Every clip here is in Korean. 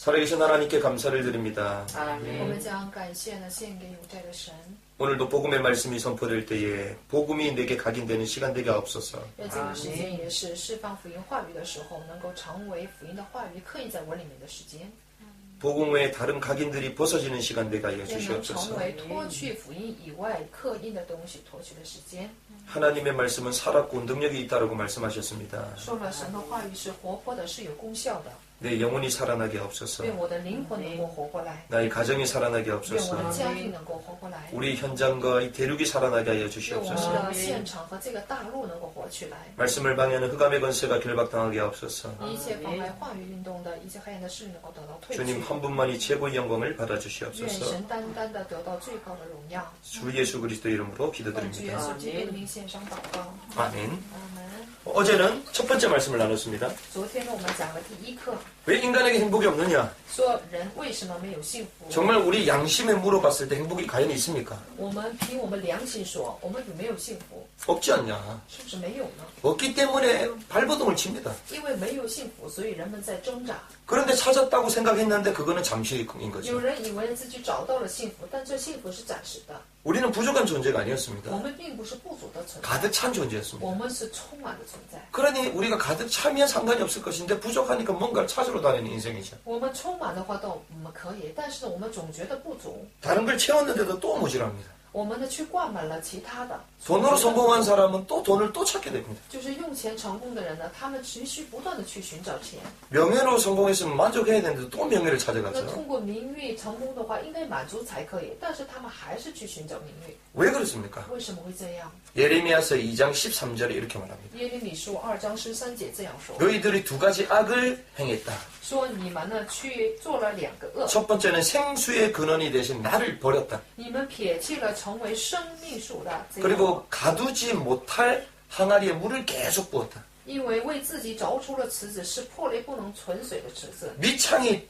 살아계신 하나님께 감사를 드립니다. 我们将感谢呢献给有债的神。 오늘도 복음의 말씀이 선포될 때에 복음이 내게 각인되는 시간 되게 없어서 愿这个时间也是释放福音话语的时候，能够成为福音的话语刻印在我里面的时间， 복음 외에 다른 각인들이 벗어지는 시간 되게 하여 也能 주시옵소서. 成为脱去福音以外刻印的东西脱去的时间。 하나님의 말씀은 살았고 능력이 있다고 말씀하셨습니다. 说了神的话语是活泼的，是有功效的。 내 영혼이 살아나게 없어서. 愿我的灵魂能够活过来， 나의 가정이 살아나게 愿我 없어서. 的家庭能够活过来， 우리 현장과 이 대륙이 살아나게 하여 愿我们 주시옵소서. 的现场和这个大陆能够活起来。 말씀을 방해하는 흑암의 권세가 결박당하게 없어서. 一切妨碍话语运动的一切黑暗的势力能够得到退去。 주님 한 분만이 최고의 영광을 愿 받아주시옵소서. 神单单的得到最高的荣耀。 주 예수 그리스도 이름으로 奉主耶 기도드립니다. 稣基督的名献上祷告。 아멘. 阿门。 어제는 첫 번째 말씀을 나눴습니다. 昨天呢，我们讲了第一课， 왜 인간에게 행복이 없느냐? 说人为什么没有幸福？ 정말 우리 양심에 물어봤을 때 행복이 과연 있습니까? 我们凭我们良心说，我们有没有幸福？ 없지 않냐? 是不是没有呢？ 없기 때문에 발버둥을 칩니다. 因为没有幸福，所以人们在挣扎。 그런데 찾았다고 생각했는데 그거는 잠시인 有 거죠. 人以为自己找到了幸福，但这幸福是暂时的。 우리는 부족한 존재가 我 아니었습니다. 们并不是不足的存在， 가득 찬 존재였습니다. 我们是充满的存在。 그러니 우리가 가득 차면 상관이 없을 것인데 부족하니까 뭔가를 찾으러 다니는 인생이죠. 我们充满的话都我们可以，但是呢，我们总觉得不足。 다른 걸 채웠는데도 또 모자랍니다. 我们呢去灌满了其他的， 돈으로 성공한 사람은 또 돈을 또 찾게 됩니다. 就是用钱成功的人呢，他们持续不断的去寻找钱。 명예로 성공했으면 만족해야 되는데 또 명예를 那 찾아가죠. 通过名誉成功的话，应该满足才可以，但是他们还是去寻找名誉， 왜 그렇습니까? 为什么会这样？ 예레미야서 2장 13절에 이렇게 말합니다. 耶利米书2章13节这样说： 너희들이 두 가지 악을 행했다. 说你们呢去做了2个恶， 첫 번째는 생수의 근원이 대신 나를 버렸다. 你们撇弃了成为生命树的这个， 그리고 가두지 못할 항아리에 물을 계속 부었다. 因为为自己凿出了池子，是破裂不能存水的池子， 밑창이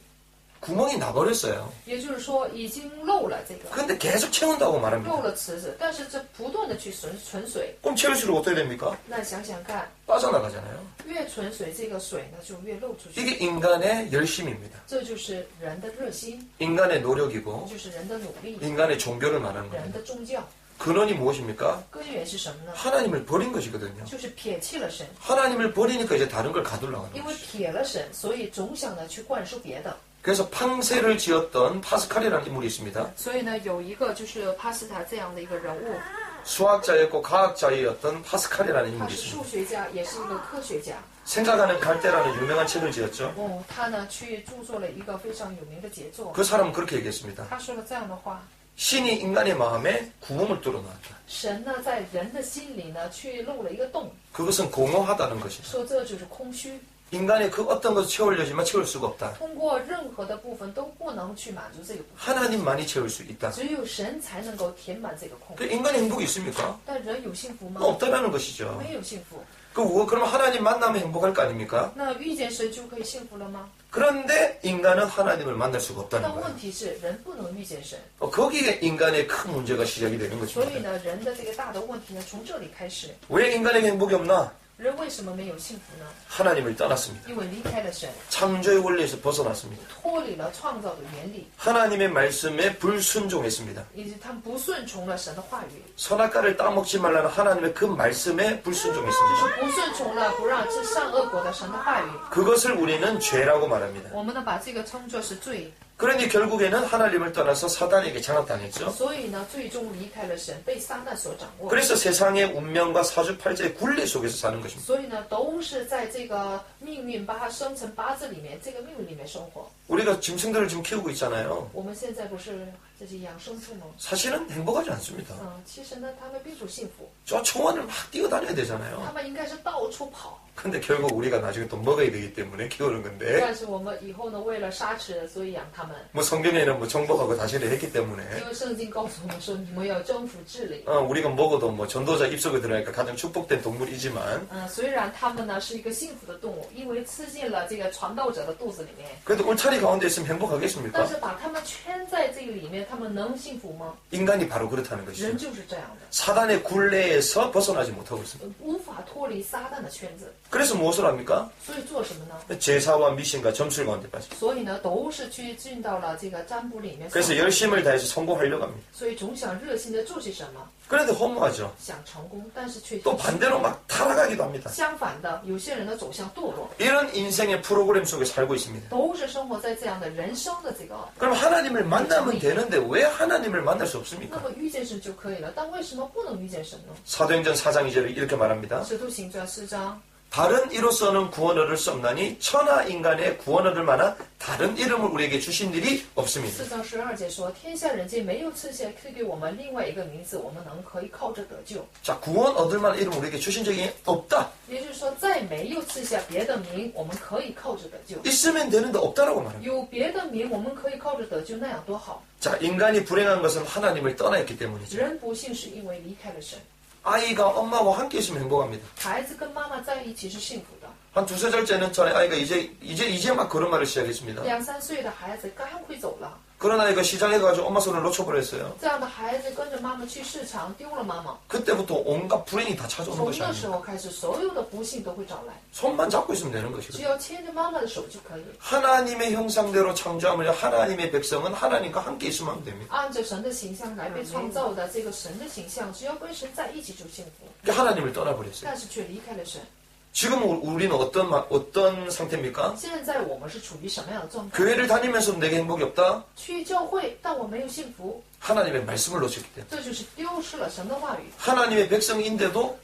구멍이 나버렸어요. 也就是说已经漏了这个。 근데 계속 채운다고 漏 말합니다. 了池子，但是这不断的去存水， 그럼 채울수록 어떻게 됩니까? 那想想看， 빠져나가잖아요. 越存水，这个水呢就越漏出去。 이게 인간의 열심입니다. 这就是人的热心， 인간의 노력이고 就是人的努力， 인간의 종교를 말하는 人 겁니다. 的宗教。 근원이 무엇입니까? 根源是什么呢？ 하나님을 버린 것이거든요. 就是撇弃了神， 하나님을 버리니까 이제 다른 걸 가두려고 하는 因为 거죠. 撇了神，所以总想呢去灌输别的。 그래서 팡세를 지었던 파스칼이라는 인물이 있습니다. 所以呢，有一个就是帕斯塔这样的一个人物， 수학자였고 과학자였던 파스칼이라는 他 인물이 是 있습니다. 数学家，也是一个科学家。 생각하는 갈대라는 유명한 책을 지었죠. 哦，他呢去著作了一个非常有名的杰作。 그 사람은 그렇게 얘기했습니다. 他说了这样的话： 신이 인간의 마음에 구멍을 뚫어놨다. 神呢在人的心里呢去漏了一个洞， 그것은 공허하다는 것이다. 说这就是空虚。 인간의 그 어떤 것을 채우려지만 채울 수가 없다. 通过任何的部分都不能去满足这个部分， 하나님만이 채울 수 있다. 只有神才能够填满这个空。 그 인간의 행복이 있습니까? 但人有幸福吗？ 없다라는 것이죠. 没有幸福。 그럼 하나님 만나면 행복할 거 아닙니까? 那遇见神就可以幸福了吗？ 그런데 인간은 하나님을 만날 수가 없다는 但 거예요. 问题是人不能遇见神， 거기에 인간의 큰 문제가 시작이 되는 所以 것입니다. 呢，人的这个大的问题呢从这里开始。 왜 인간에게 행복이 없나? 人为什么没有幸福呢？ 하나님을 떠났습니다. 因为离开了神， 창조의 원리에서 벗어났습니다. 脱离了创造的原理， 하나님의 말씀에 불순종했습니다. 以及他们不顺从了神的话语， 선악과를 따먹지 말라는 하나님의 그 말씀에 就 불순종했습니다. 是不顺从了不让吃善恶果的神的话语。 그것을 우리는 죄라고 말합니다. 我们呢把这个称作是罪， 그러니 결국에는 하나님을 떠나서 사단에게 장악당했죠. 所以呢最终离开了神，被撒旦所掌握。 그래서 세상의 운명과 사주팔자의 굴레 속에서 사는 것입니다. 所以呢，都是在这个命运生辰八字里面，这个命运里面生活。 우리가 짐승들을 지금 키우고 있잖아요. 我们现在不是这些养生畜吗？ 사실은 행복하지 않습니다. 其实呢，他们并不幸福， 저 초원을 막 뛰어다녀야 되잖아요. 他们应该是到处跑。 근데 결국 우리가 나중에 또 먹어야 되기 때문에 키우는 건데 但是我们以后呢，为了杀吃，所以养他们。 뭐 성경에는 뭐 정복하고 다시를 했기 때문에 因为圣经告诉我们说，你们要征服治理。 우리가 먹어도 뭐 전도자 입속에 들어가니까 가장 축복된 동물이지만 虽然他们呢是一个幸福的动物，因为吃进了这个传道者的肚子里面， 그래도 울타리 가운데 있으면 但 행복하겠습니까? 是把他们圈在这个里面，他们能幸福吗？ 인간이 바로 그렇다는 것이죠. 人就是这样的， 사단의 굴레에서 벗어나지 못하고 있습니다. 无法脱离撒旦的圈子， 그래서 무엇을 합니까? 所以做什么呢？ 제사와 미신과 점술 가운데 빠져. 所以呢，都是去进到了这个占卜里面， 그래서 열심을 다해서 성공하려고 합니다. 所以总想热心的做些什么， 그런데 허무하죠. 想成功，但是却 또 반대로 막 타락하기도 합니다. 相反的，有些人呢走向堕落， 이런 인생의 프로그램 속에 살고 있습니다. 都是生活在这样的人生的这个。 그럼 하나님을 만나면 되는데 왜 하나님을 만날 수 那 없습니까? 么遇见神就可以了，但为什么不能遇见神呢？ 사도행전 4장 2절에 이렇게 말합니다. 使徒行传4章， 다른 이로서는 구원 얻을 수 없나니 천하 인간의 구원 얻을 만한 다른 이름을 우리에게 주신 일이 없습니다. 4章12节说：“天下人间没有赐下赐给我们另外一个名字，我们可以靠着得救。 자, 구원 얻을 만한 이름을 우리에게 주신 적이 없다. ”也就是说，再没有赐下别的名，我们可以靠着得救。 있으면 되는데 없다라고 말합니다. 有别的名，我们可以靠着得救，那样多好！ 자, 인간이 불행한 것은 하나님을 떠나있기 때문이죠. 人不幸是因为离开了神， 아이가 엄마와 함께 있으면 행복합니다. 孩子跟妈妈在一起是幸福的。 한 두세 달째는 전에 아이가 이제 막 걸음마를 시작했습니다. 2、3岁的孩子刚会走了， 그런 아이가 시장에 가서 엄마 손을 놓쳐버렸어요. 这样的孩子跟着妈妈去市场，丢了妈妈。 그때부터 온갖 불행이 다 찾아오는 从 것이 那时 아닙니다. 候开始，所有的不幸都会找来， 손만 잡고 있으면 되는 只 것이거든요. 要牵着妈妈的手就可以。 하나님의 형상대로 창조하며 하나님의 백성은 하나님과 함께 있으면 하면 됩니다. 按着神的形象来被创造的这个神的形象，只要跟神在一起就幸福， 하나님을 떠나버렸어요. 但是却离开了神。 지금 우리는 어떤 상태입니까? 现在我们是处于什么样的状态？ 교회를 다니면서도 내게 행복이 없다? 去教会，但我没有幸福， 하나님의 말씀을 놓쳤기 때문에. 这就是丢失了神的话语。 하나님의 백성인데도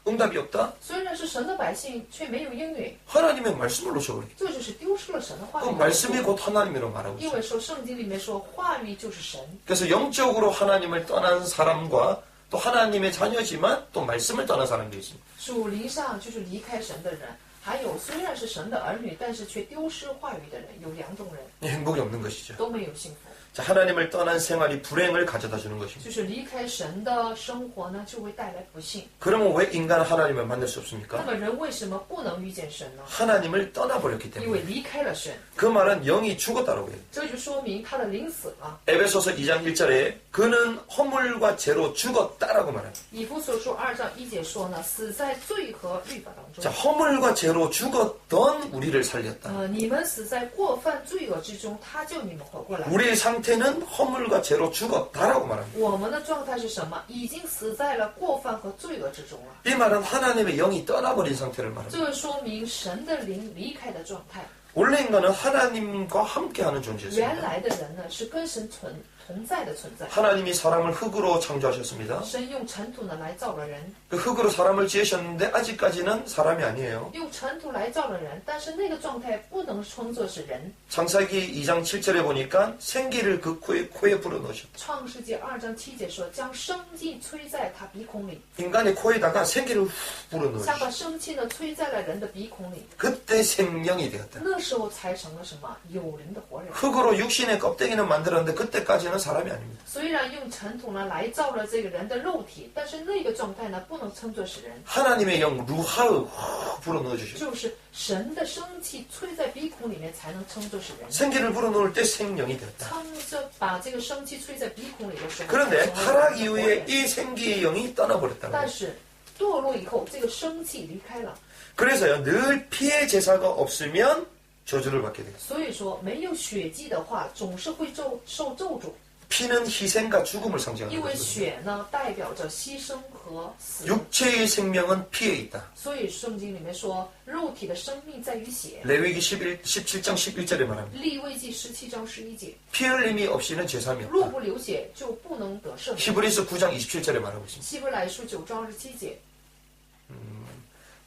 응답이 없다? 虽然是神的百姓，却没有应允， 하나님의 말씀을 놓쳐버렸기 这就是丢失了神的话 때문에. 그 语。 말씀이 곧 하나님이라고 말하고 因 있어요. 为说圣经里面说话语就是神， 그래서 영적으로 하나님을 떠난 사람과 또 하나님의 자녀지만 또 말씀을 떠난 사람도 있습니다. 属灵上就是离开神的人，还有虽然是神的儿女，但是却丢失话语的人，有两种人 행복이 없는 것이죠. 都没有幸福。 자, 하나님을 떠난 생활이 불행을 가져다 주는 것입니다. 就是离开神的生活呢，就会带来不幸。 그러면 왜 인간은 하나님을 만날 수 那 없습니까? 么人为什么不能遇见神呢？ 하나님을 떠나버렸기 因为 때문에. 离开了神， 그 말은 영이 죽었다라고 해요. 这就说明他的灵死了。 에베소서 2장 1절에 그는 허물과 죄로 죽었다라고 말합니다. 以弗所书2章1节说呢，死在罪和律法当 자, 中。 허물과 죄로 죽었던 우리를 살렸다. 你们死在过犯罪恶之中，他救你们活过来。 우리의 상태는 허물과 죄로 죽었다라고 말합니다. 我们的状态是什么？已经死在了过犯和罪恶之中了。 이 말은 하나님의 영이 떠나버린 상태를 말합니다. 这说明神的灵离开的状态。 원래 인간은 하나님과 함께하는 原 존재였습니다. 来的人呢，是跟神同在的存在。 하나님이 사람을 흙으로 창조하셨습니다. 神用尘土呢来造了人， 그 흙으로 사람을 지으셨는데 아직까지는 사람이 아니에요. 用尘土来造了人，但是那个状态不能称作是人。 창세기 2장 7절에 보니까 생기를 그 코에 불어넣으셨다. 创世纪2章7节说，将生气吹在他鼻孔里， 인간의 코에다가 생기를 훅 像 불어넣으셨다. 把生气呢吹在了人的鼻孔里， 그때 생명이 되었다. 那时候才成了什么有灵的活人。 흙으로 육신의 껍데기는 만들었는데 그때까지는 사람이 아닙니다. 虽然用尘土呢来造了这个人的肉体，但是那个状态呢不能称作是人， 하나님의 영 루하흐 훅 불어넣어주셨다. 就是神的生气吹在鼻孔里面才能称作是人。 생기를 불어넣을 때 생명이 되었다. 称着把这个生气吹在鼻孔里的时候， 그런데 才成为 타락 人的活 이후에 人 이 생기의 영이 떠나버렸다는 但 거예요. 是堕落以后，这个生气离开了， 그래서요, 늘 피의 제사가 없으면 저주를 받게 돼요. 所以说没有血祭的话，总是会受咒诅， 피는 희생과 죽음을 상징하는 因为 거죠. 血呢代表着牺牲和死。 육체의 생명은 피에 있다. 所以圣经里面说，肉体的生命在于血。 레위기 17장 11절에 말합니다. 利未记17章11节， 피 흘림이 없이는 제사함이 若 없다. 不流血，就不能得圣。 히브리서 9장 27절에 말하고 있습니다. 希伯来书9章27节。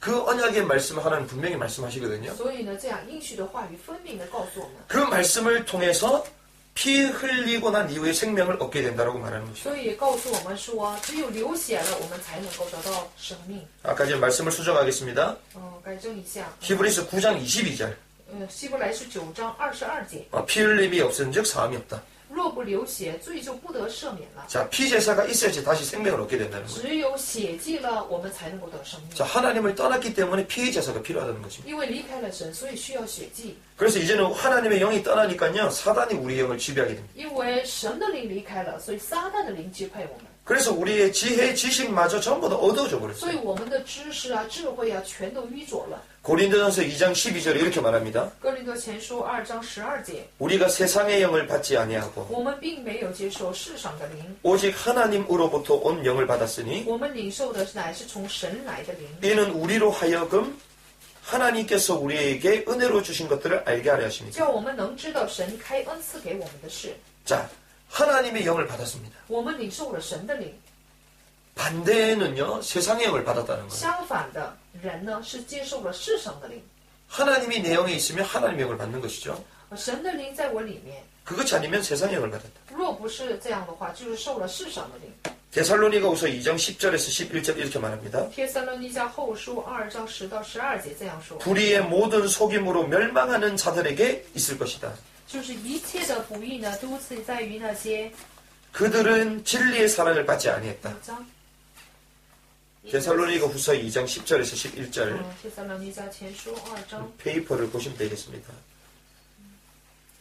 그 언약의 말씀을 하나님 분명히 말씀하시거든요. 所以呢，这样应许的话语分明的告诉我们， 그 말씀을 통해서 피 흘리고 난 이후에 생명을 얻게 된다고 말하는 것이죠. 所以也告诉我们说，只有流血了，我们才能够得到生命。 아까 이제 말씀을 수정하겠습니다. 改正一下， 히브리서 9장 22절. 希伯来书9章22节， 피 흘림이 없은즉 사함이 없다. 若不流血，罪就不得赦免了。 자, 피제사가 있어야지 다시 생명을 얻게 된다는 거예요. 只有血祭了，我们才能够得生命。 자, 하나님을 떠났기 때문에 피제사가 필요하다는 것입니다. 因为离开了神，所以需要血祭。 그래서 이제는 하나님의 영이 떠나니까요, 사단이 우리의 영을 지배하게 됩니다. 因为神的灵离开了，所以撒旦的灵支配我们， 그래서 우리의 지혜, 지식마저 전부 다 어두워져 所以 버렸어요. 我们的知识啊、智慧啊，全都愚拙了。 고린도전서 2장 12절에 이렇게 말합니다. 哥林多前书2章12节， 우리가 세상의 영을 받지 아니하고 我们并没有接受世上的灵， 오직 하나님으로부터 온 영을 받았으니 我们领受的乃是从神来的灵。 이는 우리로 하여금 하나님께서 우리에게 은혜로 주신 것들을 알게 하려 하십니다. 叫我们能知道神开恩赐给我们的事。 자, 하나님의 영을 받았습니다. 我们领受了神的灵， 반대는요, 세상의 영을 받았다는 거예요. 相反的人呢是接受了世上的灵。 하나님이 내 영에 있으면 하나님의 영을 받는 것이죠. 神的灵在我里面， 그것이 아니면 세상의 영을 받았다. 若不是这样的话，就是受了世上的灵。 데살로니가후서 2장 10절에서 11절 이렇게 말합니다. 帖撒罗尼迦后书2章10到12节这样说， 불의의 모든 속임으로 멸망하는 자들에게 있을 것이다. 就是一切的不义呢，都是在于那些 그들은 진리의 사랑을 받지 아니했다. 5章 데살로니가후서 2장 10절에서 11절 帖撒罗尼迦前书2章， 페이퍼를 보시면 되겠습니다.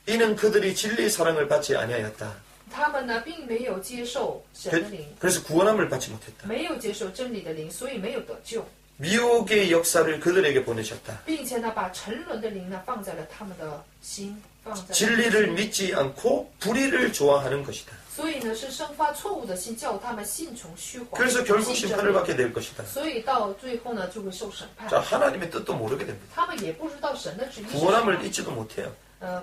이는 그들이 진리의 사랑을 받지 아니하였다. 他们呢并没有接受神的灵， 그래서 구원함을 받지 못했다. 没有接受真理的灵，所以没有得救， 미혹의 역사를 그들에게 보내셨다. 并且呢把沉沦的灵呢放在了他们的心，放在了 진리를 믿지 않고 불의를 좋아하는 것이다. 所以呢是生发错误的心，叫他们信从虚谎， 그래서 결국 信真 심판을 理， 받게 될 것이다. 所以到最后呢就会受审判。 자, 하나님의 뜻도 모르게 됩니다. 他们也不知道神的旨意是什 구원함을 么， 잊지도 못해요.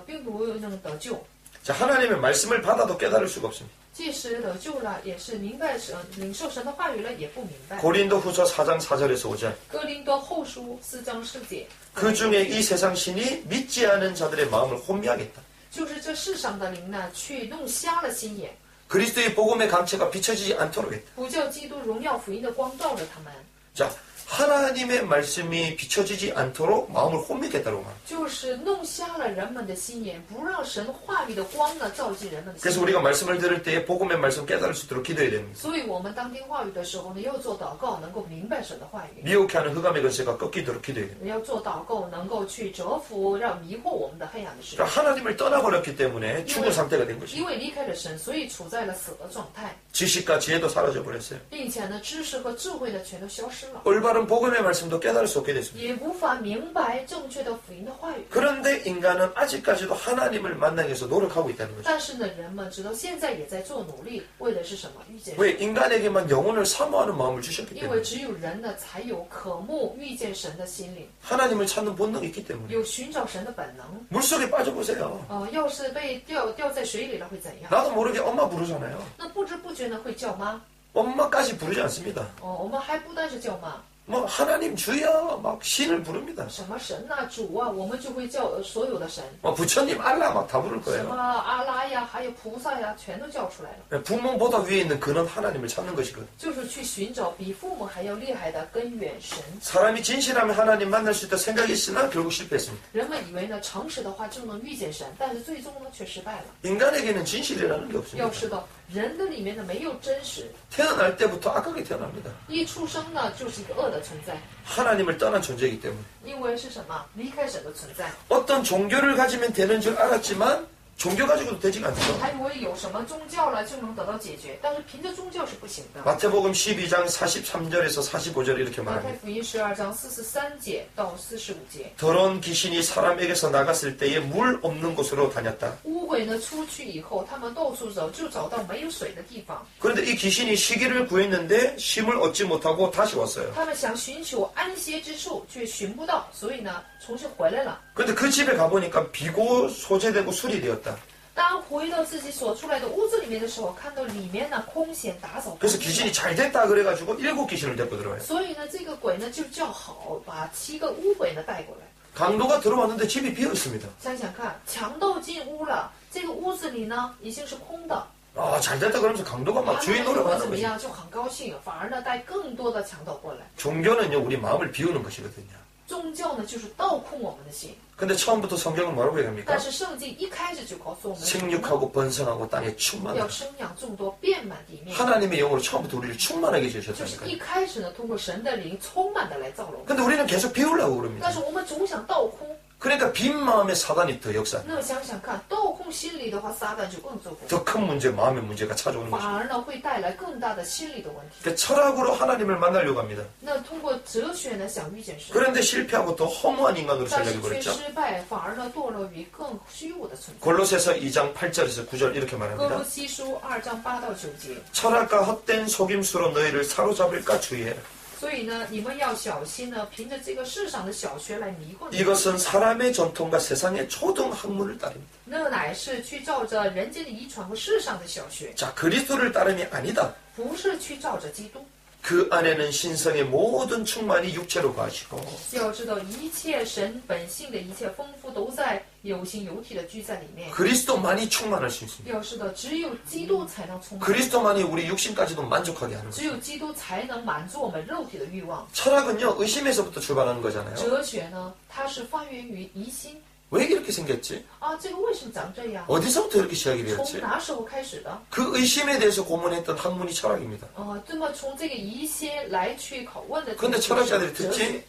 并不能得救。 자, 하나님의 말씀을 받아도 깨달을 수가 없습니다. 即使得救了，也是明白神、领受神的话语了，也不明白。 고린도후서 4장 4절에서 5절. 哥林多后书4章4节， 그 중에 이 세상 신이 믿지 않은 자들의 마음을 혼미하겠다. 就是这世上的灵呢，去弄瞎了心眼， 그리스도의 복음의 강체가 비춰지지 않도록 했다. 不叫基督荣耀福音的光照着他们， 자, 하나님의 말씀이 비춰지지 않도록 마음을 혼미겠다고 말합니다. 就是弄瞎了人们的心眼，不让神话语的光呢照进人们的心 그래서 眼。 우리가 말씀을 들을 때 복음의 말씀 깨달을 수 있도록 기도해야 됩니다. 所以我们当听话语的时候呢，要做祷告，能够明白神的话语； 미혹해 하는 흑암의 권세가 꺾이도록 기도해야 됩니다. 要做祷告，能够去折服，让迷惑我们的黑暗的事。 그러니까 하나님을 떠나버렸기 때문에 죽은 상태가 된 것입니다. 因为离开了神，所以处在了死的状态， 지식과 지혜도 사라져버렸어요. 并且呢，知识和智慧呢，全都消失了。 올바른 복음의 말씀도 깨달을 수 없게 됐습니다. 也无法明白正确的福音的话语。 그런데 인간은 아직까지도 하나님을 만나기 위해서 노력하고 있다는 거죠. 但是呢，人们直到现在也在做努力，为的是什么？遇见神。 왜? 인간에게만 영혼을 사모하는 마음을 주셨기 因为 때문에. 只有人呢，才有渴慕遇见神的心灵， 하나님을 찾는 본능이 있기 때문에. 有寻找神的本能。 물속에 빠져보세요. 要是被掉在水里了会怎样？ 나도 모르게 엄마 부르잖아요. 那不知不觉呢会叫妈。 엄마까지 부르지 않습니다. 我们还不单是叫妈， 뭐 하나님 주여 막 신을 부릅니다. 什么神呐、主啊，我们就会叫所有的神， 뭐 부처님 알라 막 다 부를 什么 거예요. 阿拉呀，还有菩萨呀，全都叫出来了。 부모보다 위에 있는 근원 하나님을 찾는 것이거든. 就是去寻找比父母还要厉害的根源神。 사람이 진실하면 하나님 만날 수 있다 생각했으나 결국 실패했습니다. 人们以为呢，诚实的话就能遇见神，但是最终呢却失败了。 인간에게는 진실이라는 게 要 없습니다. 知道，人的里面呢没有真实， 태어날 때부터 악하게 태어납니다. 一出生呢就是一个恶的存在， 하나님을 떠난 존재이기 때문에. 因为是什么？离开神的存在。 어떤 종교를 가지면 되는 줄 알았지만 종교 가지고도 되지가 않죠. 还以为有什么宗教了就能得到解决，但是凭着宗教是不行的。 마태복음 12장 43절에서 45절 이렇게 马太 말합니다. 福音12章43节到45节， 더러운 귀신이 사람에게서 나갔을 때에 물 없는 곳으로 다녔다. 污鬼呢出去以后，他们到处走，就找到没有水的地方。 그런데 이 귀신이 쉬기를 구했는데 쉼을 얻지 못하고 다시 왔어요. 他们想寻求安歇之处，却寻不到，所以呢，重新回来了。 그런데 그 집에 가보니까 비고 소재되고 술이 되었다. 当回到自己所出来的屋子里面的时候，看到里面呢空闲打扫干 그래서 净 귀신이 잘 됐다 그래가지고 7귀신을 데리고 들어와요. 所以呢，这个鬼呢就叫好，把7个污鬼呢带过来。 강도가 들어왔는데 집이 비어 있습니다. 想想看，强盗进屋了，这个屋子里呢已经是空的， 아, 잘 됐다 그러면서 강도가 他 막 们 주인 会 노력하는 怎么 거지. 样？就很高兴，反而呢带更多的强盗过来。 종교는요, 우리 마음을 비우는 것이거든요. 宗教呢就是倒空我们的心， 근데 처음부터 성경은 뭐라고 但 얘기합니까? 是圣经一开始就告诉我们， 생육하고 번성하고 땅에 要 충만하다. 生养众多，遍满地面。 하나님의 영으로 처음부터 우리를 충만하게 就是一 주셨다니까요. 开始呢，通过神的灵充满的来造容， 근데 우리는 계속 비우려고 但 그럽니다. 是我们总想倒空。 그러니까 빈 마음에 사단이 더 역사, 那么想想看，倒空心里的话，撒旦就更做工， 더 큰 문제, 마음의 문제가 찾아오는 反 것입니다. 而呢会带来更大的心理的问题。 그러니까 철학으로 하나님을 만나려고 합니다. 那通过哲学呢，想遇见神， 그런데 실패하고 더 허무한 인간으로 但是 살려고 却 그랬죠. 失败，反而呢堕落于更虚无的存在。 골로새서 2장 8절에서 9절 이렇게 哥罗 말합니다. 西书2章8到9节。 철학과 헛된 속임수로 너희를 사로잡을까 주의해라. 所以呢，你们要小心呢，凭着这个世上的小学来迷惑你。 이것은 사람의 전통과 세상의 초등학문을 따릅니다. 那乃是去照着人间的遗传和世上的小学， 자, 그리스도를 따름이 아니다. 不是去照着基督。 그 안에는 신성의 모든 충만이 육체로 가시고 要知道，一切神本性的一切丰富都在有形有体的居在里面。 그리스도만이 충만할 수 있습니다. 要知道，只有基督才能充满， 그리스도만이 우리 육신까지도 만족하게 하는 只 거죠. 有基督才能满足我们肉体的欲望。 철학은요, 의심에서부터 출발하는 거잖아요. 哲学呢，它是发源于疑心 왜 이렇게 생겼지? 啊，这个为什么长这样？ 어디서부터 이렇게 시작이 从 되었지? 哪时候开始的？ 그 의심에 대해서 고문했던 학문이 철학입니다. 这么从这个疑心来去拷问的， 그런데 철학자들의 哲学 특징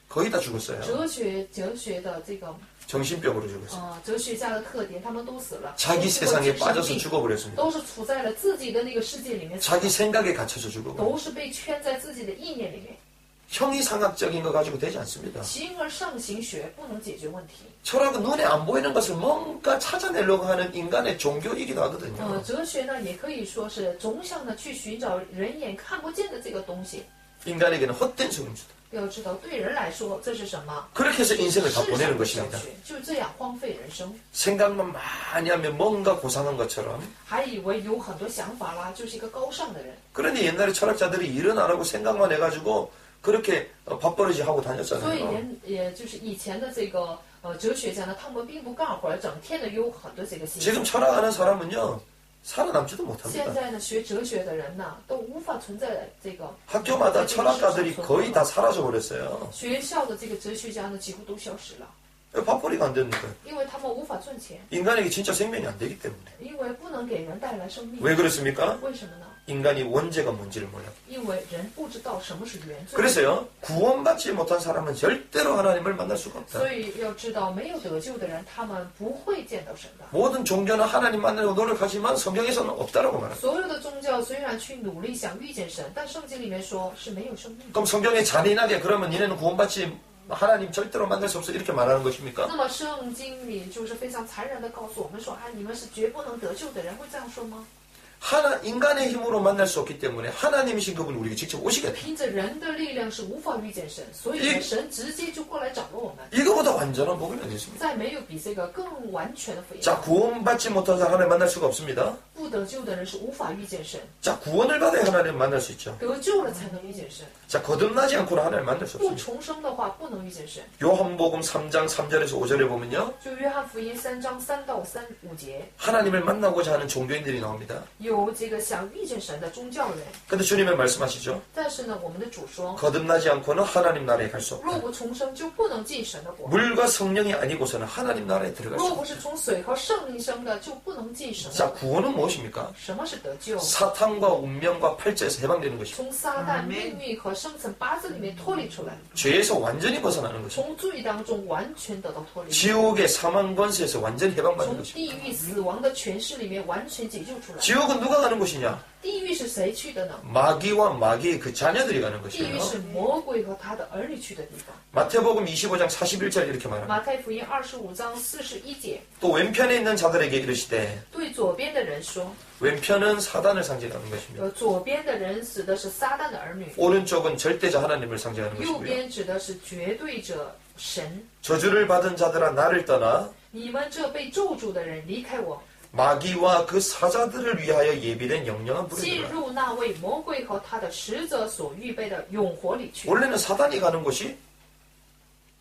거의 다 죽었어요. 哲学的这个 정신병으로 죽었어요. 哲学家的特点，他们都死了， 자기 都是 세상에 精神 빠져서 病 죽어버렸습니다. 都是处在了自己的那个世界里面， 자기 생각에 갇혀서 죽어버렸어요. 都是被圈在自己的意念里面。 형이상학적인 거 가지고 되지 않습니다. 形而上行学不能解决问题。 철학은 눈에 안 보이는 것을 뭔가 찾아내려고 하는 인간의 종교이기도 하거든요. 哲学呢，也可以说是总想呢去寻找人眼看不见的这个东西。 인간에게는 헛된 속임수다. 要知道，对人来说这是什么？ 그렇게 해서 世 인생을 다 上 보내는 的小 것입니다. 学，就这样荒废人生， 생각만 많이 하면 뭔가 고상한 것처럼. 还以为有很多想法啦，就是一个高尚的人。 그런데 옛날에 철학자들이 일은 안 하고 생각만 해가지고 그렇게 밥버릇이 하고 所以 다녔잖아요. 人也就是以前的这个哲学家呢，他们并不干活，整天的有很多这个心 지금 思。 철학하는 사람은요, 살아남지도 现 못합니다. 在呢，学哲学的人呢，都无法存在这个 학교마다 철학가들이 거의 다 사라져 버렸어요. 学校的这个哲学家呢，几乎都消失了， 밥벌이가 안 되니까. 因为他们无法赚钱， 인간에게 진짜 생명이 안 되기 때문에. 因为不能给人带来生命。 왜 그렇습니까? 为什么呢？ 인간이 원죄가 뭔지를 몰라. 因为人不知道什么是原罪。 그래서요, 구원받지 못한 사람은 절대로 하나님을 만날 수가 없다. 所以要知道，没有得救的人，他们不会见到神的。 모든 종교는 하나님 만나려고 노력하지만 성경에서는 없다라고 말합니다. 所有的宗教虽然去努力想遇见神，但圣经里面说是没有生命的。 그럼 성경에 잔인하게 그러면 니네는 구원받지 하나님 절대로 만날 수 없어 이렇게 말하는 것입니까? 那么圣经里就是非常残忍的告诉我们说，啊，你们是绝不能得救的人，会这样说吗？ 인간의 힘으로 만날 수 없기 때문에 하나님이신 그분 우리에게 직접 오시게 돼. 凭着人的力量是无法遇见神，所以呢，神直接就过来找了我们。 이거보다 완전한 복음이 어디 있습니까? 再没有比这个更完全的福音。 자, 구원받지 못한 사람 하나님 만날 수가 없습니다. 不得救的人是无法遇见神， 자, 구원을 받아야 하나님 만날 수 있죠. 得救了才能遇见神。 자, 거듭나지 않고는 하나님 만날 수 不 없습니다. 重生的话，不能遇见神。 요한복음 3장 3절에서 5절에 보면요. 就约翰福音3章3到5节， 하나님을 만나고자 하는 종교인들이 나옵니다. 有这个想遇见神的宗教人， 근데 주님은 말씀하시죠. 但是呢，我们的主说， 거듭나지 않고는 하나님 나라에 갈 수 若 없다. 不重生，就不能进神的国； 물과 성령이 아니고서는 하나님 나라에 들어갈 수 若不 없다. 是从水和圣灵生的，就不能进神的 자, 国。 구원은 무엇입니까? 什么是得救？ 사탄과 운명과 팔자에서 해방되는 것입니다. 从撒旦命运和生辰八字里面脱离出来， 죄에서 완전히 벗어나는 것입니다. 从罪当中完全得到脱离， 지옥의 사망 권세에서 완전히 해방받는 从 것입니다. 地狱死亡的权势里面完全解救出来。 지옥은 누가 가는 곳이냐? 地狱是谁去的呢？ 마귀와 마귀의 그 자녀들이 가는 地狱 것이에요. 是魔鬼和他的儿女去的地方。 마태복음 25장 41절 이렇게 말합니다. 马太福音25章41节， 또 왼편에 있는 자들에게 이르시되 对左边的人说， 왼편은 사단을 상징하는 것입니다. 左边的人指的是撒旦的儿女， 오른쪽은 절대자 하나님을 상징하는 右 것이고요. 边指的是绝对者神。 저주를 받은 자들아 나를 떠나 你们这被咒诅的人离开我， 마귀와 그 사자들을 위하여 예비된 영영한 进 불에 入那为魔鬼和他的使者所预备的永火里去。 원래는 사단이 가는 곳이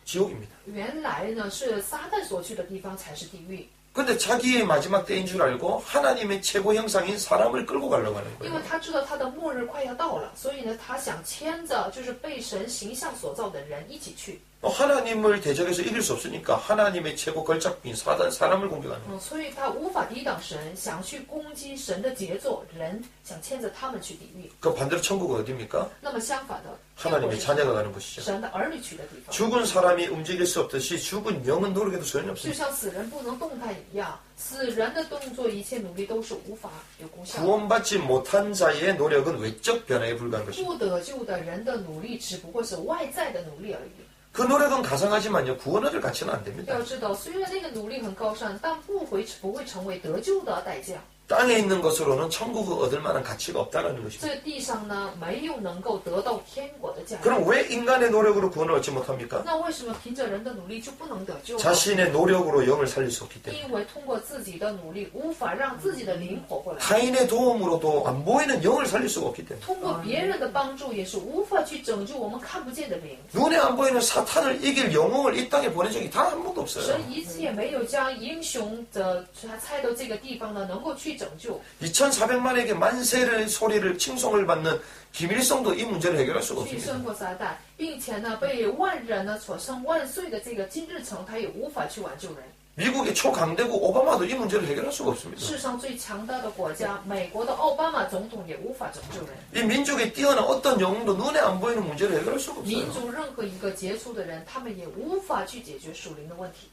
지옥입니다. 原来呢是撒旦所去的地方才是地狱， 근데 자기의 마지막 때인 줄 알고 하나님의 최고 형상인 사람을 끌고 가려고 하는 因为 거예요. 他知道他的末日快要到了，所以呢他想牵着就是被神形象所造的人一起去。 하나님을 대적해서 이길 수 없으니까 하나님의 최고 걸작비인 사단, 사람을 공격하는 거예요. 所以他无法抵挡神，想去攻击神的杰作，人想牵着他们去抵御。 그 반대로 천국은 어디입니까? 那么相反的， 하나님의 자녀가 가는 곳이죠. 神的儿女去的地方。 죽은 사람이 움직일 수 없듯이 죽은 영은 노력해도 소용이 就 없습니다. 像死人不能动弹一样，死人的动作一切努力都是无法有功效的。 구원받지 못한 자의 노력은 외적 변화에 불과한 것입니다. 不得救的人的努力只不过是外在的努力而已。 그 노력은 가상하지만요, 구원 얻을 가치는 안 됩니다. 要知道，虽然那个努力很高尚，但不会成为得救的代价。 땅에 있는 것으로는 천국을 얻을 만한 가치가 없다는 것입니다. 这地上呢，没有能够得到天国的价值。 그럼 왜 인간의 노력으로 구원을 얻지 못합니까? 那为什么凭着人的努力就不能得救呢？ 자신의 노력으로 영을 살릴 수 없기 때문에. 因为通过自己的努力，无法让自己的灵活过来。 타인의 도움으로도 안 보이는 영을 살릴 수가 없기 때문에. 通过别人的帮助，也是无法去拯救我们看不见的灵。 눈에 안 보이는 사탄을 이길 영웅을 이 땅에 보낸 적이 단 한 번도 없어요. 神一次也没有将英雄的猜到这个地方呢，能够去拯救。 2400만에게 만세를 소리를 칭송을 받는 김일성도 이 문제를 해결할 수가 去 없습니다. 胜过撒旦，并且呢，被万人呢所称万岁的这个金日成，他也无法去挽救人。 미국의 초강대국 오바마도 이 문제를 해결할 수가 없습니다. 世上最强大的国家，美国的奥巴马总统也无法拯救人。 이 민족에 뛰어난 어떤 영웅도 눈에 안 보이는 문제를 해결할 수가 民 없어요. 族任何一个杰出的人，他们也无法去解决属灵的问题。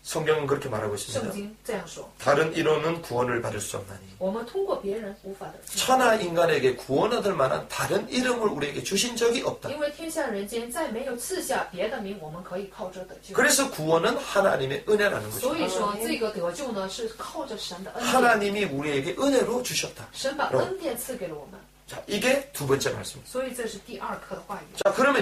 성경은 그렇게 말하고 圣 있습니다. 经这样说， 다른 이론은 구원을 받을 수 없나니 我们通过别人无法得救， 천하 인간에게 구원 얻을 만한 다른 이름을 우리에게 주신 적이 없다. 因为天下人间再没有赐下别的名，我们可以靠着得救。 그래서 구원은 하나님의 은혜라는 所 것입니다. 以说，这个得救呢，是靠着神的恩典， 하나님이 우리에게 은혜로 주셨다. 神把恩典赐给了我们。 자, 이게 두 번째 말씀입니다. 所以这是第二课的话语。 자, 그러면